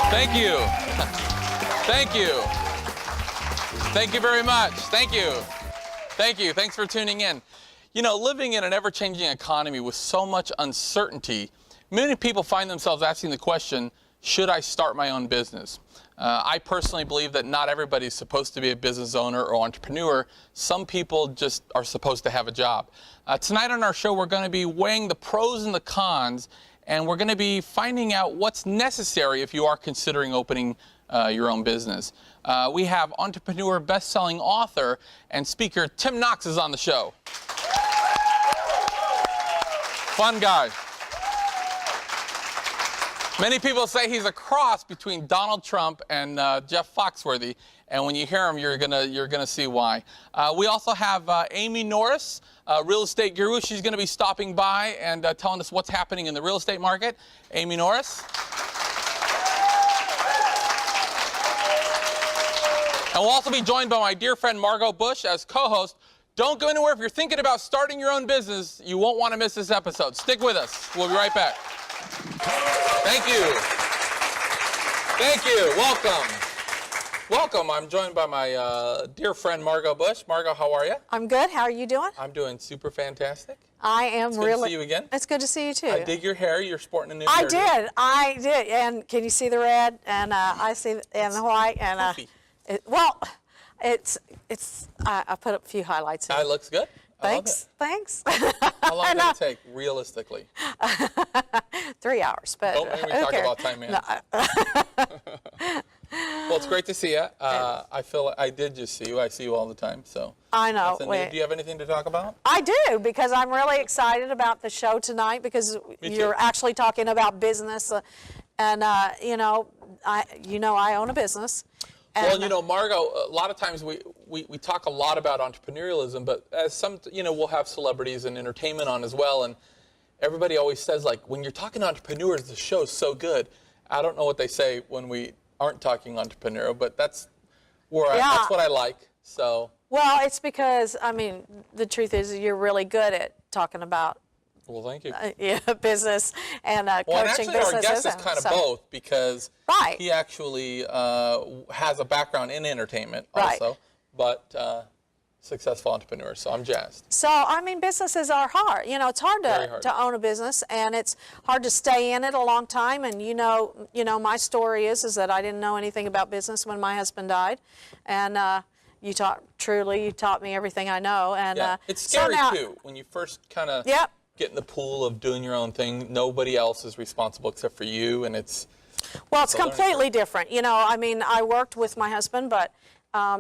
Thank you. Thank you. Thank you very much. Thank you. Thank you. Thanks for tuning in. You know, living in an ever-changing economy with so much uncertainty, many people find themselves asking the question, should I start my own business? I personally believe that not everybody's supposed to be a business owner or entrepreneur. Some people just are supposed to have a job. Tonight on our show, we're going to be weighing the pros and the cons, and we're going to be finding out what's necessary if you are considering opening your own business. We have entrepreneur, best-selling author, and speaker Tim Knox is on the show. Fun guy. Many people say he's a cross between Donald Trump and Jeff Foxworthy, and when you hear him, you're gonna see why. We also have Amy Norris, real estate guru. She's gonna be stopping by and telling us what's happening in the real estate market. Amy Norris. And we'll also be joined by my dear friend Margot Bush as co-host. Don't go anywhere. If you're thinking about starting your own business, you won't want to miss this episode. Stick with us. We'll be right back. Thank you. Thank you. Welcome. Welcome. I'm joined by my dear friend Margot Bush. Margot, how are you? I'm good. How are you doing? I'm doing super fantastic. I am It's really. good to see you again. It's good to see you too. I dig your hair. You're sporting a new I hair. did. I did. And can you see the red? And I see the white. And I put up a few highlights. It looks good. Thanks. Thanks. How long did it take, realistically? 3 hours. But Don't make me talk about time, man. Well, it's great to see you. I feel like I did just see you. I see you all the time, so. I know. Do you have anything to talk about? I do, because I'm really excited about the show tonight, because you're actually talking about business, and you know, I own a business. Well, you know, Margot, a lot of times we talk a lot about entrepreneurialism, but as some, you know, we'll have celebrities and entertainment on as well, and everybody always says, like, when you're talking to entrepreneurs, the show's so good. I don't know what they say when we aren't talking entrepreneurial, but that's where that's what I like. So. Well, it's because, I mean, the truth is you're really good at talking about. Well, thank you. Business and coaching actually, businesses. Our guest is kind of both, because he actually has a background in entertainment also, but successful entrepreneur, so I'm jazzed. So, I mean, businesses are hard. You know, it's hard to own a business, and it's hard to stay in it a long time. And you know, my story is that I didn't know anything about business when my husband died, and you taught me everything I know. And it's scary too when you first kind of get in the pool of doing your own thing. Nobody else is responsible except for you, and it's completely different. You know, I mean, I worked with my husband, but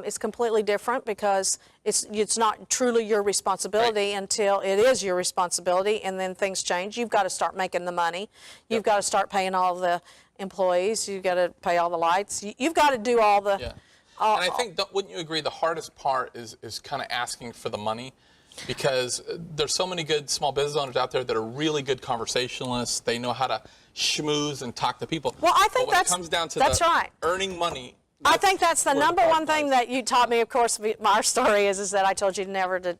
it's completely different, because it's not truly your responsibility until it is your responsibility, and then things change. You've got to start making the money. You've got to start paying all the employees. You've got to pay all the lights. You've got to do all the. And I think, wouldn't you agree, the hardest part is kind of asking for the money? Because there's so many good small business owners out there that are really good conversationalists. They know how to schmooze and talk to people. Well, I think it comes down to earning money. I think that's the number one thing that you taught me. Of course, our story is that I told you never to.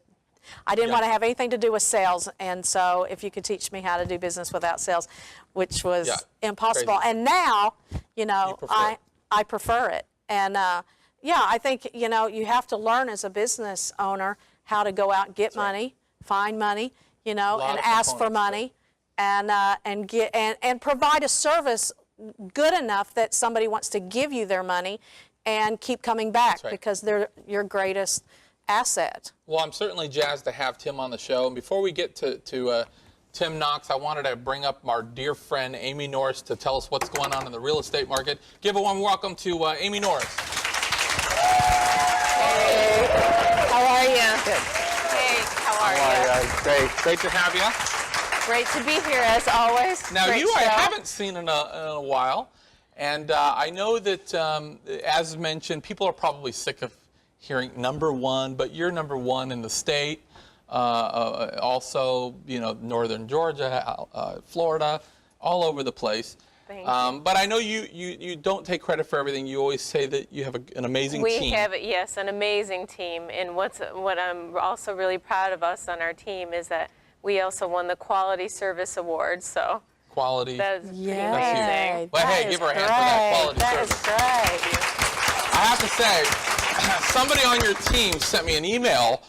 I didn't want to have anything to do with sales, and so if you could teach me how to do business without sales, which was impossible. Crazy. And now, you know, I prefer it. And I think, you know, you have to learn as a business owner how to go out and get money, find money, you know, and ask for money, and provide a service good enough that somebody wants to give you their money and keep coming back, because they're your greatest asset. Well, I'm certainly jazzed to have Tim on the show. And before we get to Tim Knox, I wanted to bring up our dear friend Amy Norris to tell us what's going on in the real estate market. Give a warm welcome to Amy Norris. Hey, how are you? Good. Hey, how are you? Great to have you. Great to be here, as always. Now, I haven't seen in a while, and I know that, as mentioned, people are probably sick of hearing number one, but you're number one in the state. Also, you know, northern Georgia, Florida, all over the place. Thank you. But I know you don't take credit for everything. You always say that you have an amazing team. We have, yes, an amazing team. And what I'm also really proud of us on our team is that we also won the Quality Service Award. So quality. That is pretty Yay. amazing. Well, hey, That give is her a hand for that quality That service. is great. I have to say, somebody on your team sent me an email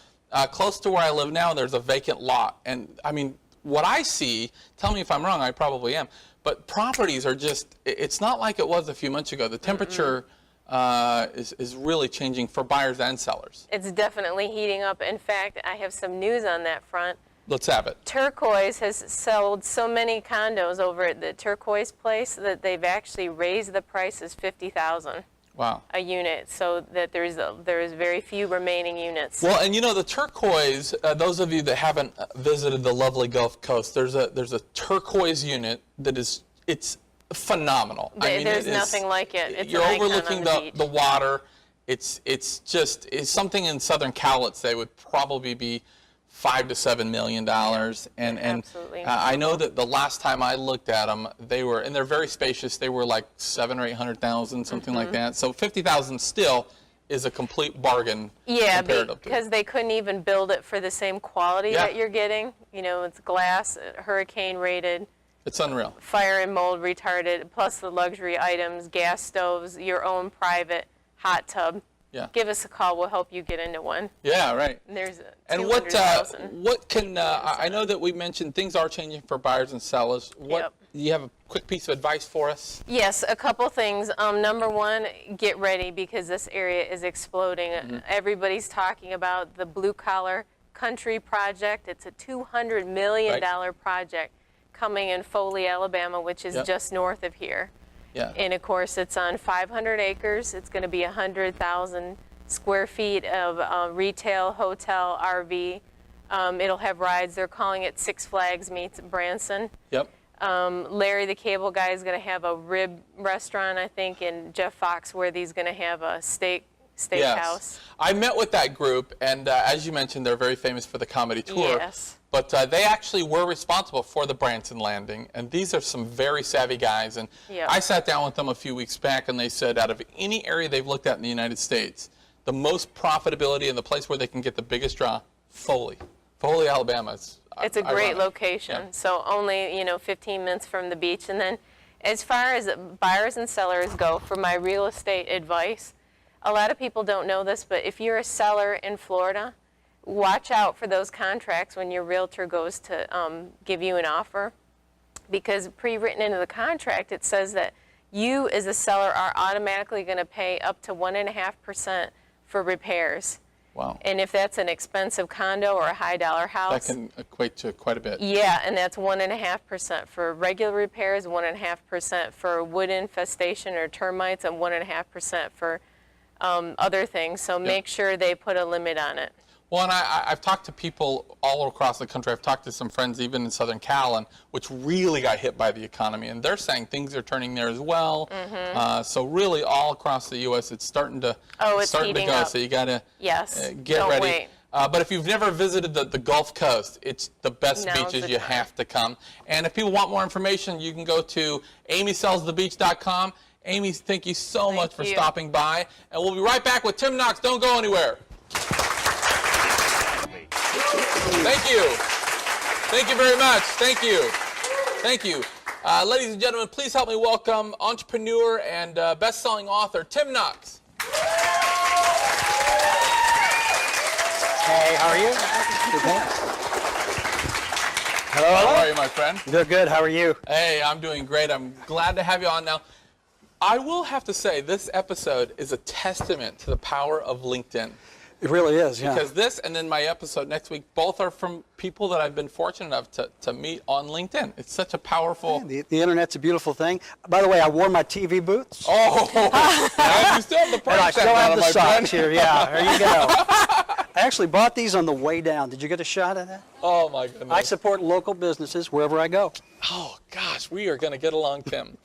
close to where I live now. There's a vacant lot. And, I mean, what I see, tell me if I'm wrong, I probably am, but properties are just, it's not like it was a few months ago. The temperature is really changing for buyers and sellers. It's definitely heating up. In fact, I have some news on that front. Let's have it. Turquoise has sold so many condos over at the Turquoise place that they've actually raised the prices $50,000 Wow. a unit, so that there is very few remaining units. Well, and you know, the Turquoise, those of you that haven't visited the lovely Gulf Coast, there's a Turquoise unit that it's phenomenal. There's nothing like it. It's you're an icon overlooking on the the beach. water. It's something in Southern Cal, let's say, would probably be $5 to $7 million, and absolutely I know that the last time I looked at them, they're very spacious. They were like 700 or 800,000, something like that. So 50,000 still is a complete bargain. Yeah, comparative to it. because they couldn't even build it for the same quality that you're getting. You know, it's glass, hurricane rated, It's unreal. fire and mold retarded, plus the luxury items, gas stoves, your own private hot tub. Yeah. Give us a call. We'll help you get into one. Yeah, right. And there's And what can I know that we mentioned things are changing for buyers and sellers. Yep. Do you have a quick piece of advice for us? Yes, a couple things. Number one, get ready because this area is exploding. Everybody's talking about the blue collar country project. It's a $200 million project coming in Foley, Alabama, which is just north of here. Yeah. And of course, it's on 500 acres. It's going to be 100,000 square feet of retail, hotel, RV. It'll have rides. They're calling it Six Flags meets Branson. Yep. Larry the Cable Guy is going to have a rib restaurant, I think, and Jeff Foxworthy is going to have a steakhouse. Yes. I met with that group, and as you mentioned, they're very famous for the comedy tour. Yes. But they actually were responsible for the Branson landing, and these are some very savvy guys. And I sat down with them a few weeks back, and they said out of any area they've looked at in the United States, the most profitability and the place where they can get the biggest draw, Foley, Alabama. It's a great location. Yeah. So only 15 minutes from the beach. And then, as far as buyers and sellers go, for my real estate advice, a lot of people don't know this, but if you're a seller in Florida, watch out for those contracts when your realtor goes to give you an offer, because pre-written into the contract it says that you as a seller are automatically going to pay up to 1.5% for repairs. Wow. And if that's an expensive condo or a high-dollar house, That can equate to quite a bit. yeah, and that's 1.5% for regular repairs, 1.5% for wood infestation or termites, and 1.5% for other things. So make sure they put a limit on it. Well, and I've talked to people all across the country. I've talked to some friends even in Southern Cal, and which really got hit by the economy, and they're saying things are turning there as well. So really, all across the U.S., it's starting to heating go. up. So you got to get Don't ready. wait. But if you've never visited the Gulf Coast, it's the best Now's beaches. the You time. have to come. And if people want more information, you can go to amysellsthebeach.com. Amy, thank you so much for stopping by, and we'll be right back with Tim Knox. Don't go anywhere. Thank you. Thank you very much. Thank you. Thank you. Ladies and gentlemen, please help me welcome entrepreneur and best-selling author Tim Knox. Hey, how are you? Good, thanks. Hello, How are you, my friend? Good, good. How are you? Hey, I'm doing great. I'm glad to have you on now. I will have to say, this episode is a testament to the power of LinkedIn. It really is, yeah. Because this and then my episode next week, both are from people that I've been fortunate enough to meet on LinkedIn. It's such a powerful... The internet's a beautiful thing. By the way, I wore my TV boots. Oh, now you still have the And I price still tag on have it, the my socks friend. here, yeah. There you go. I actually bought these on the way down. Did you get a shot of that? Oh, my goodness. I support local businesses wherever I go. Oh, gosh, we are going to get along, Tim.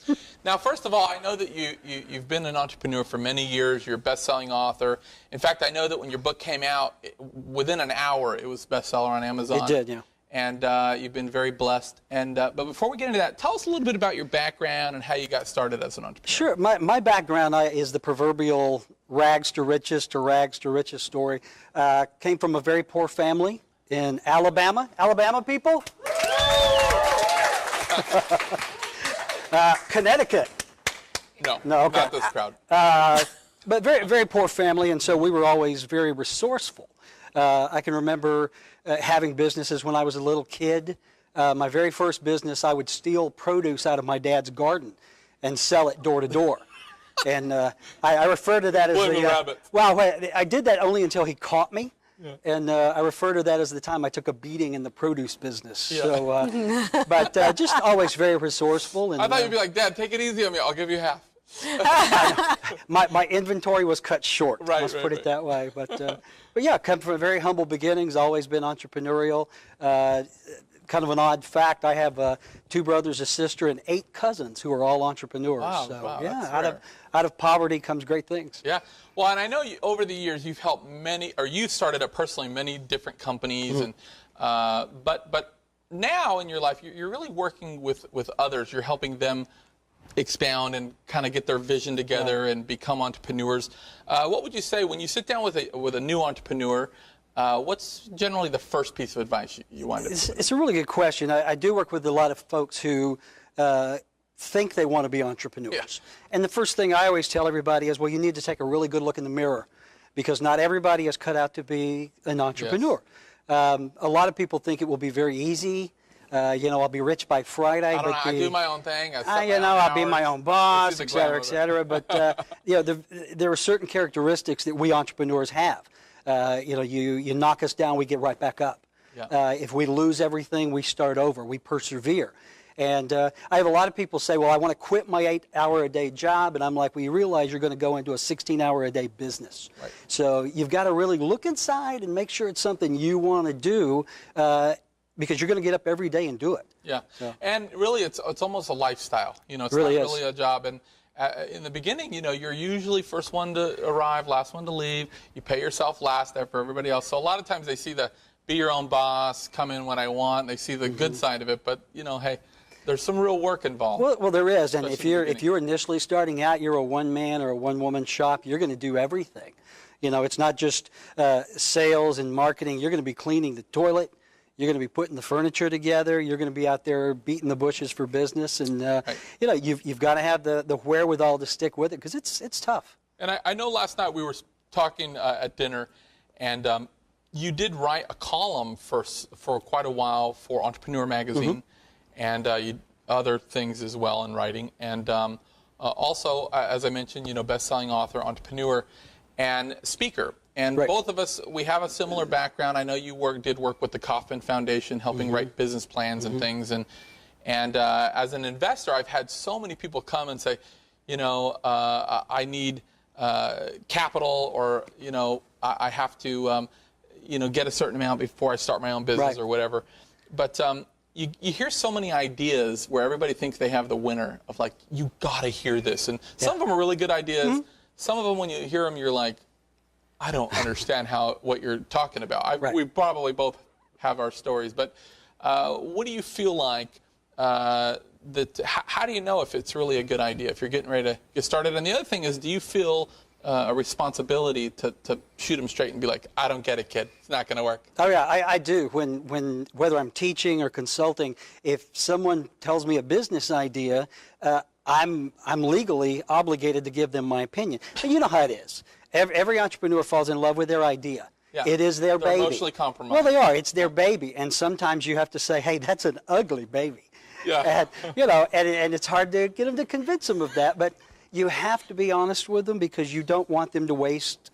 Now, first of all, I know that you've been an entrepreneur for many years. You're a best-selling author. In fact, I know that when your book came out, within an hour, it was bestseller on Amazon. It did, yeah. And you've been very blessed. And but before we get into that, tell us a little bit about your background and how you got started as an entrepreneur. Sure. My background is the proverbial rags to riches story. Came from a very poor family in Alabama. Alabama people? Connecticut. No, No, okay. not this crowd. But very, very poor family, and so we were always very resourceful. I can remember having businesses when I was a little kid. My very first business, I would steal produce out of my dad's garden and sell it door to door. And I refer to that as the rabbit. Well, I did that only until he caught me. Yeah. And I refer to that as the time I took a beating in the produce business. Yeah. So, but just always very resourcewell. And, I thought you'd be like, Dad, take it easy on me. I'll give you half. my inventory was cut short. Let's put it that way. But yeah, come from very humble beginnings. Always been entrepreneurial. Kind of an odd fact. I have 2 brothers, a sister, and 8 cousins who are all entrepreneurs. Wow, so wow, yeah, out of poverty comes great things. Yeah. Well, and I know over the years you've helped you've started up personally many different companies, and but now in your life you're really working with others. You're helping them expound and kind of get their vision together and become entrepreneurs. What would you say when you sit down with a new entrepreneur? What's generally the first piece of advice you want to? It's a really good question. I do work with a lot of folks who think they want to be entrepreneurs. Yeah. And the first thing I always tell everybody is, well, you need to take a really good look in the mirror, because not everybody is cut out to be an entrepreneur. Yes. A lot of people think it will be very easy. I'll be rich by Friday. I do my own thing. I'll be my own boss, et cetera, et cetera. But there are certain characteristics that we entrepreneurs have. You knock us down, we get right back up. Yeah. If we lose everything, we start over. We persevere. And I have a lot of people say, well, I want to quit my 8-hour-a-day job. And I'm like, well, you realize you're going to go into a 16-hour-a-day business. Right. So you've got to really look inside and make sure it's something you want to do, because you're going to get up every day and do it. Yeah. So. And really, it's almost a lifestyle. It's really not really a job. And in the beginning, you're usually first one to arrive, last one to leave. You pay yourself last after everybody else. So a lot of times they see the be your own boss, come in when I want. They see the good side of it. But, hey, there's some real work involved. Well, there is. And if you're initially starting out, you're a one-man or a one-woman shop, you're going to do everything. It's not just sales and marketing. You're going to be cleaning the toilet. You're going to be putting the furniture together. You're going to be out there beating the bushes for business, and right. You've got to have the wherewithal to stick with it, because it's tough. And I know last night we were talking at dinner, and you did write a column for quite a while for Entrepreneur Magazine, and other things as well in writing, and also as I mentioned, best-selling author, entrepreneur, and speaker. And right. Both of us, we have a similar background. I know you did work with the Kauffman Foundation, helping write business plans and things. And as an investor, I've had so many people come and say, I need capital, or I have to, get a certain amount before I start my own business, right. or whatever. But you hear so many ideas where everybody thinks they have the winner of, like, you got to hear this. And some of them are really good ideas. Some of them, when you hear them, you're like, I don't understand what you're talking about. Right. We probably both have our stories, but what do you feel like how do you know if it's really a good idea, if you're getting ready to get started? And the other thing is, do you feel a responsibility to shoot them straight and be like, I don't get it, kid. It's not going to work? Oh, yeah, I do. When whether I'm teaching or consulting, if someone tells me a business idea, I'm legally obligated to give them my opinion. But you know how it is. Every entrepreneur falls in love with their idea. Yeah. It is their baby. They're emotionally compromised. Well, they are. It's their baby. And sometimes you have to say, hey, that's an ugly baby. Yeah. And it's hard to get them to convince them of that. But you have to be honest with them, because you don't want them to waste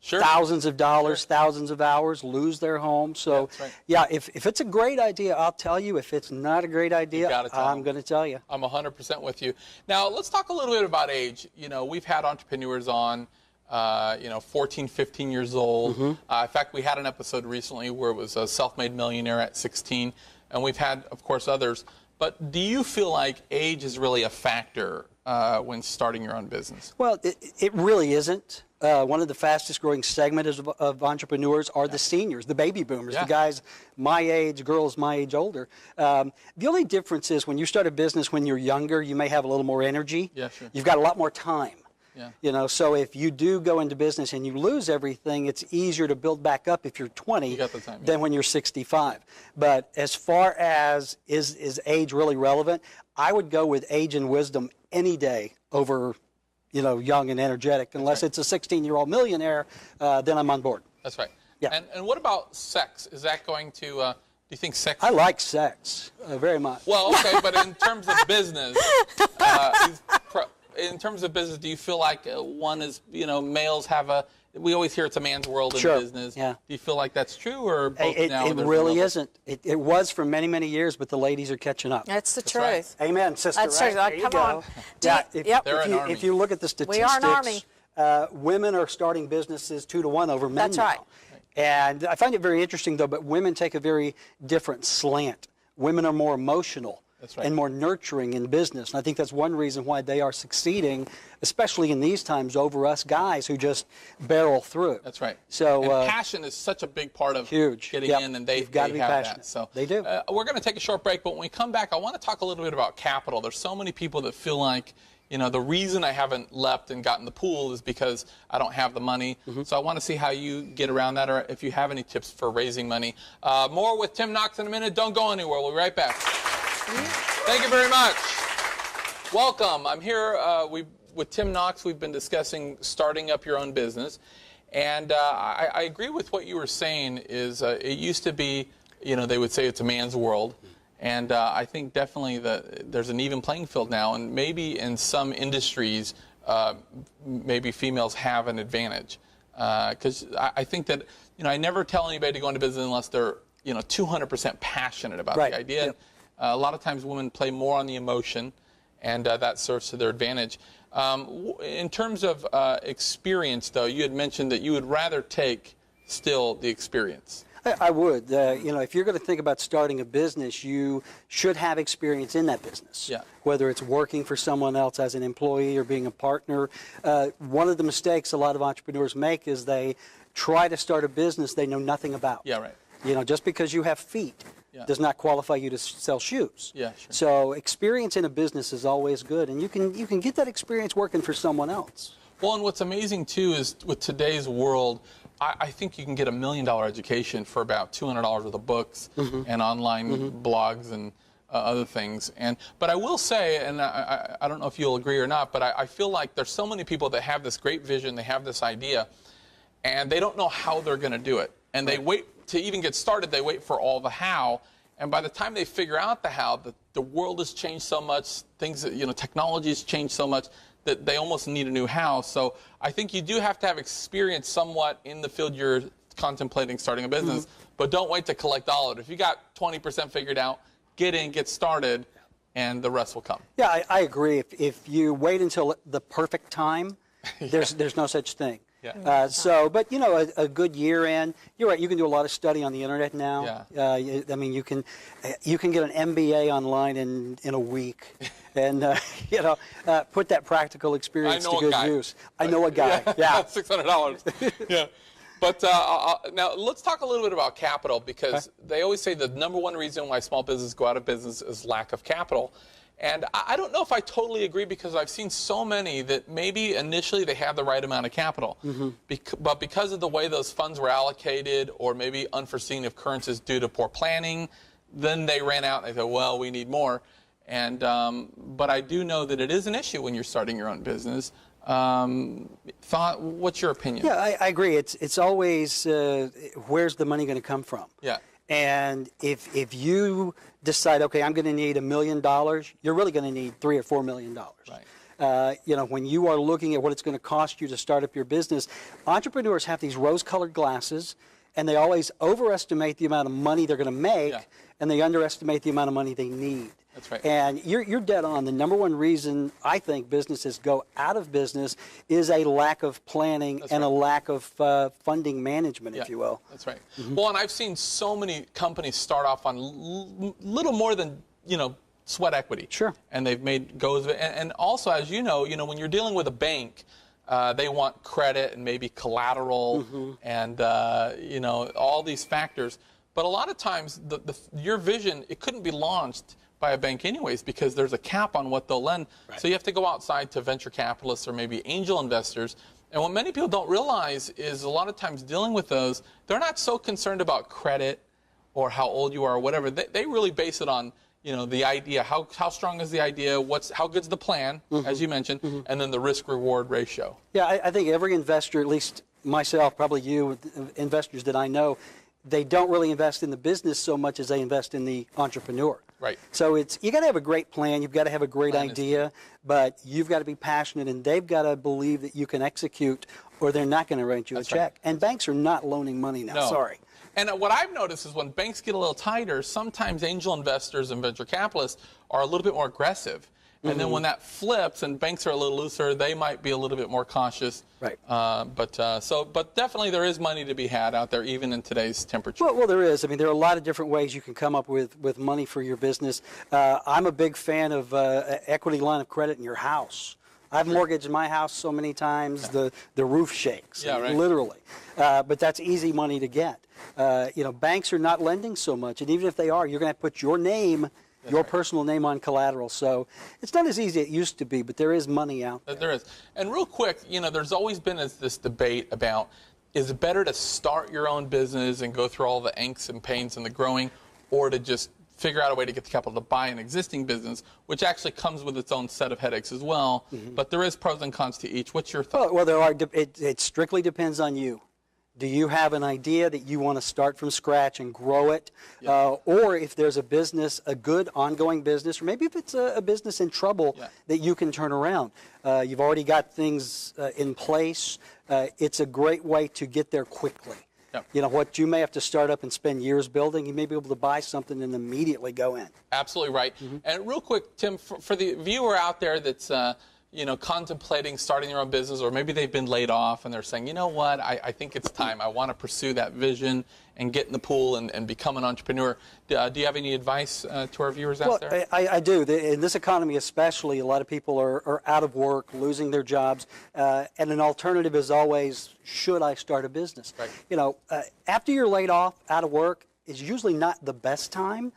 thousands of dollars, thousands of hours, lose their home. So, yeah, if it's a great idea, I'll tell you. If it's not a great idea, I'm going to tell you. I'm 100% with you. Now, let's talk a little bit about age. We've had entrepreneurs on, 14, 15 years old. In fact, we had an episode recently where it was a self-made millionaire at 16, and we've had, of course, others. But do you feel like age is really a factor when starting your own business? Well, it really isn't. One of the fastest growing segments of entrepreneurs are the seniors, the baby boomers, the guys my age, girls my age older. The only difference is when you start a business when you're younger, you may have a little more energy. Yeah, sure. You've got a lot more time. Yeah. You know, so if you do go into business and you lose everything, it's easier to build back up if you're 20 You got the time, yeah. than when you're 65. But as far as is age really relevant, I would go with age and wisdom any day over, you know, young and energetic. Unless it's a 16-year-old millionaire, then I'm on board. That's right. Yeah. And what about sex? Is that going to, do you think sex? I like sex very much. Well, okay, but in terms of business, do you feel like one is, you know, males have a, we always hear it's a man's world in Sure. business. Yeah. Do you feel like that's true, or both now? It really isn't. It was for many, many years, but the ladies are catching up. That's the right. truth. Amen, sister. That's right? true. Like, There you come go. on. Yeah, Yep. They're an army. if you look at the statistics, We are an army. Women are starting businesses 2 to 1 over men That's now. right. And I find it very interesting, though, but women take a very different slant. Women are more emotional. That's right. And more nurturing in business. And I think that's one reason why they are succeeding, especially in these times, over us guys who just barrel through. That's right. So and passion is such a big part of huge. getting Yep. in, and You've got to be have passionate. that. So They do. We're going to take a short break, but when we come back, I want to talk a little bit about capital. There's so many people that feel like, you know, the reason I haven't leapt and gotten the pool is because I don't have the money. So I want to see how you get around that, or if you have any tips for raising money. More with Tim Knox in a minute. Don't go anywhere. We'll be right back. Thank you very much. Welcome. I'm here with Tim Knox. We've been discussing starting up your own business. And I agree with what you were saying is it used to be, you know, they would say it's a man's world. And I think definitely there's an even playing field now. And maybe in some industries, maybe females have an advantage. Because I think that, you know, I never tell anybody to go into business unless they're, you know, 200% passionate about the idea. Yep. A lot of times women play more on the emotion, and that serves to their advantage. In terms of experience, though, you had mentioned that you would rather take still the experience. I would. You know, if you're going to think about starting a business, you should have experience in that business. Yeah. Whether it's working for someone else as an employee or being a partner. One of the mistakes a lot of entrepreneurs make is they try to start a business they know nothing about. Yeah, right. You know, just because you have feet does not qualify you to sell shoes. Yeah, sure. So experience in a business is always good, and you can get that experience working for someone else. Well, and what's amazing, too, is with today's world, I think you can get $1 million education for about $200 worth of books and online blogs and other things. But I will say, and I don't know if you'll agree or not, but I feel like there's so many people that have this great vision, they have this idea, and they don't know how they're going to do it. And they wait to even get started, they wait for all the how. And by the time they figure out the how, the world has changed so much, things, you know, technology has changed so much that they almost need a new how. So I think you do have to have experience somewhat in the field you're contemplating starting a business, but don't wait to collect all of it. If you got 20% figured out, get in, get started, and the rest will come. Yeah, I agree. If you wait until the perfect time, there's no such thing. Yeah. But you know, a good year in, you're right. You can do a lot of study on the internet now. Yeah. I mean, you can get an MBA online in a week, and you know, put that practical experience to good use. I know a guy. Yeah. $600. Yeah. But now let's talk a little bit about capital, because they always say the #1 reason why small businesses go out of business is lack of capital. And I don't know if I totally agree, because I've seen so many that maybe initially they had the right amount of capital, but because of the way those funds were allocated, or maybe unforeseen occurrences due to poor planning, then they ran out and they thought, well, we need more. And but I do know that it is an issue when you're starting your own business. What's your opinion? Yeah, I agree. It's always where's the money going to come from? Yeah. And if you decide, okay, I'm going to need $1 million, you're really going to need $3 or $4 million. Right. You know, when you are looking at what it's going to cost you to start up your business, entrepreneurs have these rose-colored glasses, and they always overestimate the amount of money they're going to make, and they underestimate the amount of money they need. That's right. And you're dead on. The #1 reason I think businesses go out of business is a lack of planning and a lack of funding management, if you will. That's right. Well, and I've seen so many companies start off on little more than, you know, sweat equity. Sure. And they've made goes of it. And also, as you know, when you're dealing with a bank, they want credit and maybe collateral and, you know, all these factors. But a lot of times, your vision, it couldn't be launched by a bank anyways, because there's a cap on what they'll lend. Right. So you have to go outside to venture capitalists or maybe angel investors. And what many people don't realize is a lot of times dealing with those, they're not so concerned about credit or how old you are or whatever. They really base it on, you know, the idea, how strong is the idea, how good's the plan, as you mentioned, and then the risk-reward ratio. Yeah, I think every investor, at least myself, probably you, investors that I know, they don't really invest in the business so much as they invest in the entrepreneur. Right. So you got to have a great plan, you've got to have a great idea, but you've got to be passionate, and they've got to believe that you can execute, or they're not going to write you a check. Right. And banks are not loaning money now. No. Sorry. And what I've noticed is when banks get a little tighter, sometimes angel investors and venture capitalists are a little bit more aggressive. And then when that flips and banks are a little looser, they might be a little bit more cautious. Right. But definitely there is money to be had out there, even in today's temperature. Well, there is. I mean, there are a lot of different ways you can come up with money for your business. I'm a big fan of equity line of credit in your house. I've mortgaged my house so many times the roof shakes, literally. But that's easy money to get. You know, banks are not lending so much, and even if they are, you're going to have to put your name, your personal name on collateral. So it's not as easy as it used to be, but there is money out there. There is. And real quick, you know, there's always been this debate about, is it better to start your own business and go through all the angst and pains and the growing, or to just figure out a way to get the capital to buy an existing business, which actually comes with its own set of headaches as well. But there is pros and cons to each. What's your thought? Well, there are. It strictly depends on you. Do you have an idea that you want to start from scratch and grow it? Or if there's a business, a good ongoing business, or maybe if it's a business in trouble that you can turn around. You've already got things in place. It's a great way to get there quickly. You know, what you may have to start up and spend years building, you may be able to buy something and immediately go in. Absolutely right. And real quick, Tim, for the viewer out there that's you know, contemplating starting their own business, or maybe they've been laid off and they're saying, you know what, I think it's time. I want to pursue that vision and get in the pool and become an entrepreneur. Do you have any advice to our viewers out there? I do. In this economy especially, a lot of people are out of work, losing their jobs, and an alternative is always, should I start a business? Right. You know, after you're laid off, out of work, is usually not the best time,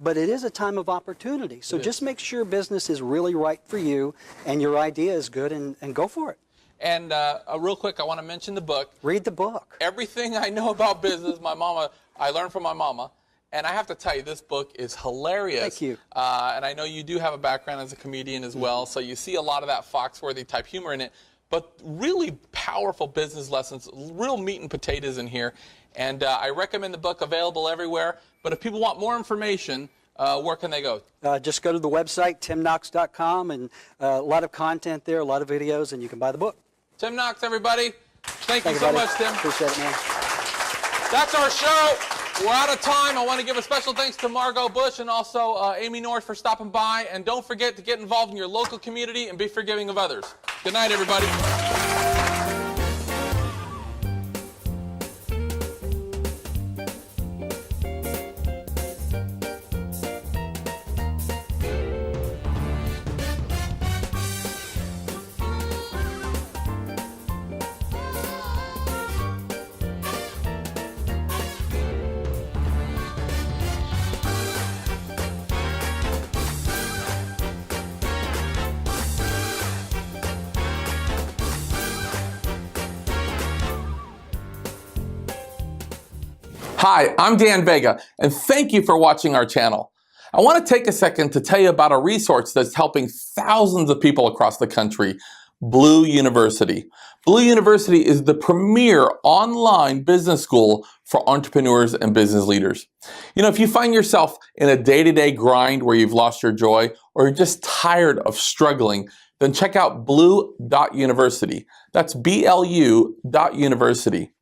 but it is a time of opportunity. So just make sure business is really right for you and your idea is good, and go for it. And real quick, I want to mention the book. Read the book. Everything I know about business, I learned from my mama. And I have to tell you, this book is hilarious. Thank you. And I know you do have a background as a comedian as well, so you see a lot of that Foxworthy type humor in it. But really powerful business lessons, real meat and potatoes in here. And I recommend the book, available everywhere. But if people want more information, where can they go? Just go to the website, timknox.com, and a lot of content there, a lot of videos, and you can buy the book. Tim Knox, everybody. Thank you so much, Tim. Appreciate it, man. That's our show. We're out of time. I want to give a special thanks to Margot Bush and also Amy North for stopping by. And don't forget to get involved in your local community and be forgiving of others. Good night, everybody. Hi, I'm Dan Vega, and thank you for watching our channel. I want to take a second to tell you about a resource that's helping thousands of people across the country, Blue University. Blue University is the premier online business school for entrepreneurs and business leaders. You know, if you find yourself in a day-to-day grind where you've lost your joy, or you're just tired of struggling, then check out blue.university. That's BLU.university.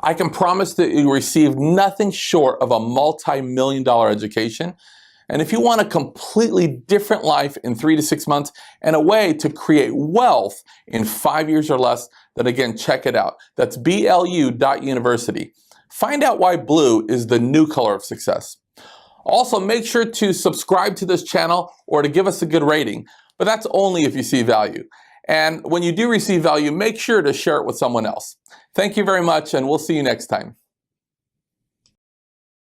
I can promise that you receive nothing short of a multi-million-dollar education. And if you want a completely different life in 3 to 6 months and a way to create wealth in 5 years or less, then again, check it out. That's BLU.university. Find out why blue is the new color of success. Also, make sure to subscribe to this channel or to give us a good rating, but that's only if you see value. And when you do receive value, make sure to share it with someone else. Thank you very much, and we'll see you next time.